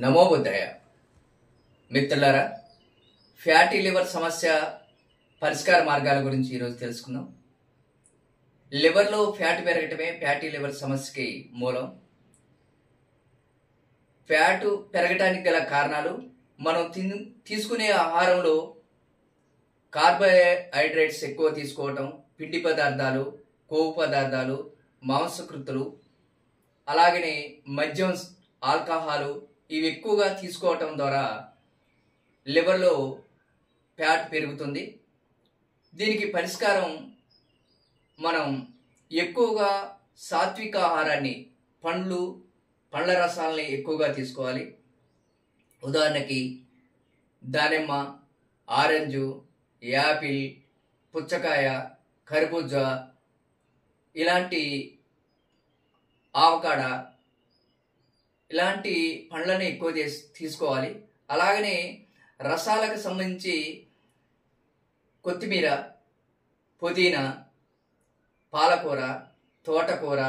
నమో బుద్ధయ మిత్రులారా, fatty liver సమస్య పరిష్కార మార్గాల గురించి ఈరోజు తెలుసుకుందాం. లివర్లో ఫ్యాట్ పెరగటమే ఫ్యాటీ లివర్ సమస్యకి మూలం. ఫ్యాటు పెరగటానికి గల కారణాలు మనం తీసుకునే ఆహారంలో కార్బోహైడ్రేట్స్ ఎక్కువ తీసుకోవటం, పిండి పదార్థాలు, కొవ్వు పదార్థాలు, మాంసకృతులు, అలాగనే మద్యం, ఆల్కహాలు ఇవి ఎక్కువగా తీసుకోవటం ద్వారా లివర్లో ఫ్యాట్ పెరుగుతుంది. దీనికి పరిష్కారం మనం ఎక్కువగా సాత్విక ఆహారాన్ని, పండ్ల రసాలని ఎక్కువగా తీసుకోవాలి. ఉదాహరణకి దానిమ్మ, ఆరెంజు, యాపిల్, పుచ్చకాయ, కర్బూజా, ఇలాంటి ఆవకాడ ఇలాంటి పండ్లని ఎక్కువ తీసుకోవాలి. అలాగనే రసాలకు సంబంధించి కొత్తిమీర, పుదీనా, పాలకూర, తోటకూర,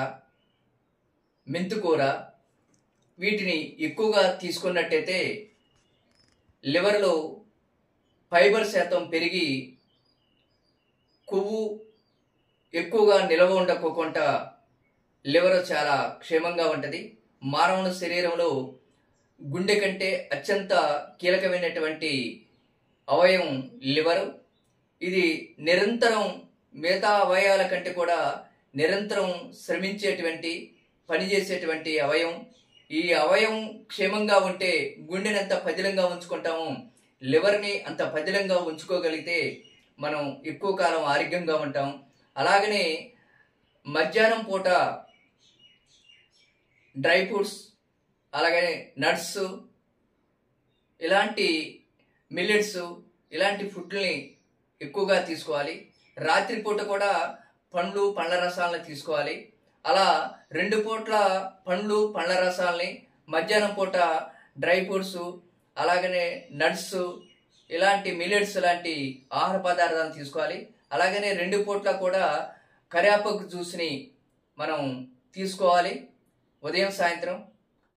మెంతికూర వీటిని ఎక్కువగా తీసుకున్నట్టయితే లివర్లో ఫైబర్ శాతం పెరిగి కొవ్వు ఎక్కువగా నిల్వ ఉండకోకుండా లివర్ చాలా క్షేమంగా ఉంటుంది. మానవుని శరీరంలో గుండె కంటే అత్యంత కీలకమైనటువంటి అవయవం లివరు. ఇది నిరంతరం మిగతా అవయవాల కంటే కూడా నిరంతరం శ్రమించేటువంటి, పనిచేసేటువంటి అవయవం. ఈ అవయవం క్షేమంగా ఉంటే గుండెని ఎంత పదిలంగా ఉంచుకుంటామో లివర్ని అంత పదిలంగా ఉంచుకోగలిగితే మనం ఎక్కువ కాలం ఆరోగ్యంగా ఉంటాం. అలాగనే మధ్యాహ్నం పూట డ్రై ఫ్రూట్స్, అలాగే నట్స్, ఇలాంటి మిల్లెట్స్, ఇలాంటి ఫుడ్ని ఎక్కువగా తీసుకోవాలి. రాత్రిపూట కూడా పండ్ల రసాలను తీసుకోవాలి. అలా 2 పూట్ల పండ్ల రసాలని, మధ్యాహ్నం పూట డ్రై ఫ్రూట్స్, అలాగనే నట్స్, ఇలాంటి మిల్లెట్స్ లాంటి ఆహార పదార్థాలను తీసుకోవాలి. అలాగనే 2 పూట్ల కూడా కరివేపాకు జ్యూస్ని మనం తీసుకోవాలి, ఉదయం సాయంత్రం.